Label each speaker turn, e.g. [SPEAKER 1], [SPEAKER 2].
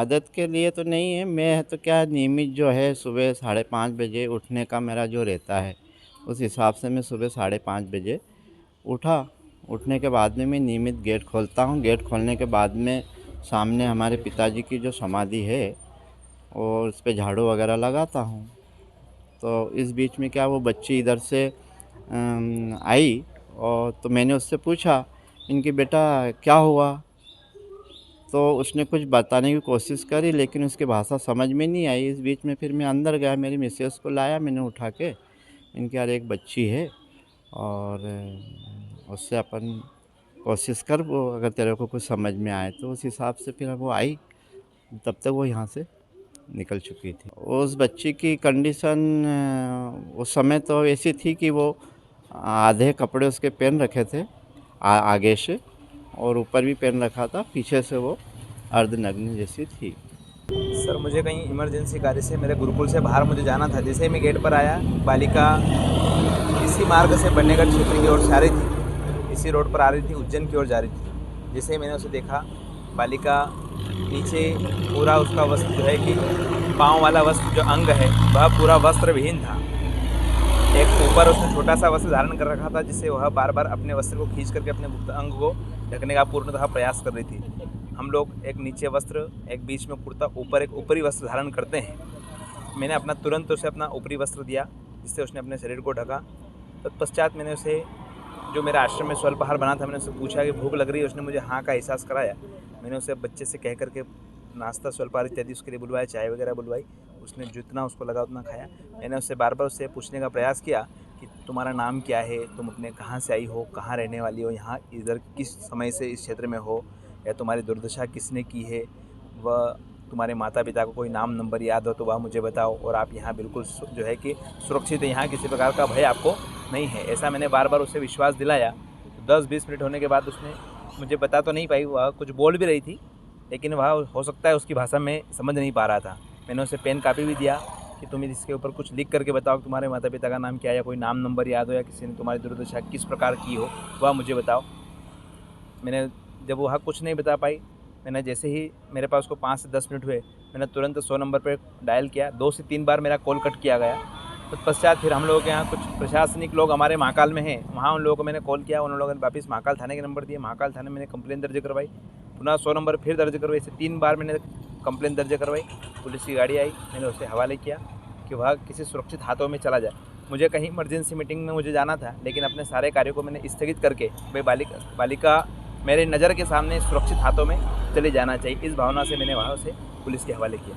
[SPEAKER 1] मदद के लिए तो नहीं है, मैं तो क्या नियमित जो है सुबह 5:30 बजे उठने का मेरा जो रहता है, उस हिसाब से मैं सुबह 5:30 बजे उठा। उठने के बाद में मैं नियमित गेट खोलता हूँ। गेट खोलने के बाद में सामने हमारे पिताजी की जो समाधि है और उस पे झाड़ू वगैरह लगाता हूँ। तो इस बीच में क्या वो बच्ची इधर से आई और तो मैंने उससे पूछा इनकी बेटा क्या हुआ? तो उसने कुछ बताने की कोशिश करी लेकिन उसकी भाषा समझ में नहीं आई। इस बीच में फिर मैं अंदर गया, मेरी मिसेस को लाया मैंने उठा के। इनके यार एक बच्ची है और उससे अपन कोशिश कर, वो अगर तेरे को कुछ समझ में आए तो। उस हिसाब से फिर वो आई, तब तक वो यहाँ से निकल चुकी थी। उस बच्ची की कंडीशन उस समय तो ऐसी थी कि वो आधे कपड़े उसके पहन रखे थे आगे से, और ऊपर भी पहन रखा था, पीछे से वो अर्धनग्न जैसी थी।
[SPEAKER 2] सर मुझे कहीं इमरजेंसी कार्य से मेरे गुरुकुल से बाहर मुझे जाना था। जैसे ही मैं गेट पर आया, बालिका इसी मार्ग से बन्नेगढ़ क्षेत्र की ओर से आ रही थी, इसी रोड पर आ रही थी, उज्जैन की ओर जा रही थी। जैसे ही मैंने उसे देखा, बालिका नीचे पूरा उसका वस्त्र जो है कि पाँव वाला वस्त्र जो अंग है वह पूरा वस्त्र विहीन था। एक ऊपर उसने छोटा सा वस्त्र धारण कर रखा था, जिससे वह बार बार अपने वस्त्र को खींच करके अपने गुप्त अंग को ढकने का पूर्णतः प्रयास कर रही थी। हम लोग एक नीचे वस्त्र, एक बीच में कुर्ता, ऊपर एक ऊपरी वस्त्र धारण करते हैं। मैंने अपना तुरंत उसे अपना ऊपरी वस्त्र दिया, जिससे उसने अपने शरीर को ढका। तत्पश्चात मैंने उसे, जो मेरे आश्रम में स्वल्पाहार बना था, मैंने उससे पूछा कि भूख लग रही है। उसने मुझे हाँ का एहसास कराया। मैंने उसे बच्चे से कह करके नाश्ता स्वल्पाहार इत्यादि उसके लिए बुलवाया, चाय वगैरह बुलवाई। उसने जितना उसको लगा उतना खाया। मैंने उससे बार बार उससे पूछने का प्रयास किया कि तुम्हारा नाम क्या है, तुम अपने कहाँ से आई हो, कहाँ रहने वाली हो, यहाँ इधर किस समय से इस क्षेत्र में हो, या तुम्हारी दुर्दशा किसने की है, वह तुम्हारे माता पिता को कोई नाम नंबर याद हो तो वह मुझे बताओ, और आप यहाँ बिल्कुल जो है कि सुरक्षित है, यहाँ किसी प्रकार का भय आपको नहीं है। ऐसा मैंने बार बार उसे विश्वास दिलाया। तो 10-20 मिनट होने के बाद उसने मुझे बता तो नहीं पाई, वह कुछ बोल भी रही थी, लेकिन वह हो सकता है उसकी भाषा में समझ नहीं पा रहा था। मैंने उसे पेन कापी भी दिया कि तुम इसके ऊपर कुछ लिख करके बताओ, तुम्हारे माता पिता का नाम क्या है, या कोई नाम नंबर याद हो, या किसी ने तुम्हारी दुर्दशा किस प्रकार की हो वह मुझे बताओ। मैंने जब वह कुछ नहीं बता पाई, मैंने जैसे ही मेरे पास उसको 5 से 10 मिनट हुए, मैंने तुरंत 100 नंबर पर डायल किया। 2 से 3 बार मेरा कॉल कट किया गया। तत्पश्चात फिर हम लोगों के यहाँ कुछ प्रशासनिक लोग हमारे महाकाल में हैं, वहाँ उन लोगों को मैंने कॉल किया। उन लोगों ने वापस महाकाल थाने के नंबर दिए। महाकाल थाने में मैंने कंप्लेन दर्ज करवाई, पुनः 100 नंबर फिर दर्ज करवाई। ऐसे 3 बार मैंने कंप्लेन दर्ज करवाई। पुलिस की गाड़ी आई, मैंने उसे हवाले किया कि वह किसी सुरक्षित हाथों में चला जाए। मुझे कहीं इमरजेंसी मीटिंग में मुझे जाना था, लेकिन अपने सारे कार्यों को मैंने स्थगित करके भाई बालिका मेरे नज़र के सामने सुरक्षित हाथों में चले जाना चाहिए, इस भावना से मैंने वहाँ उसे पुलिस के हवाले किया।